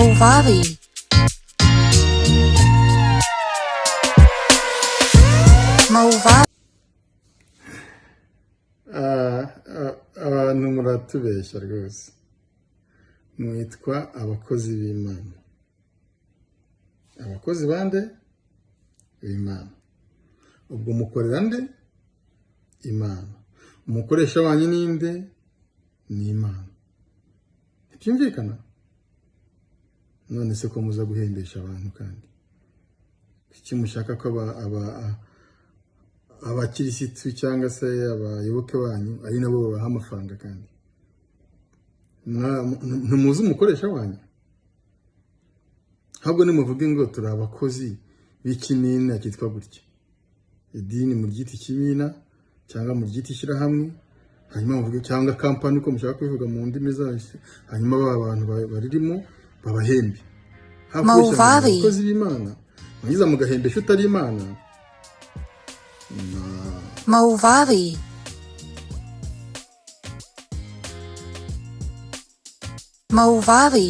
Mauvavi. Mauvavi. Abantu muratubeshya rwose, mwitwa abakozi b'Imana. Abakozi bande b'Imana. Ubwo mukorera nde? Imana. Umukoresha wanyu ninde? Ni Imana. Ntibyumvikana? None se ko muza guhendesha abantu kandi? Kuki mushaka ko abakirisitu cyangwa se abayoboke banyu ari nabo babaha amafaranga kandi? Ntumuzi umukoresha wanyu? Ahubwo nimuvuge ngo turi abakozi b'ikimina cyitwa gutya. Idini muryita ikimina cyangwa muryita ishyirahamwe, hanyuma muvuge cyangwa kampani uko mushaka kubivuga mu ndimi zose, hanyuma abantu baririmo babahembe. Mauvavi. Abakozi b'Imana mwiza mugahembesha utari Imana. Mauvavi. Mauvavi.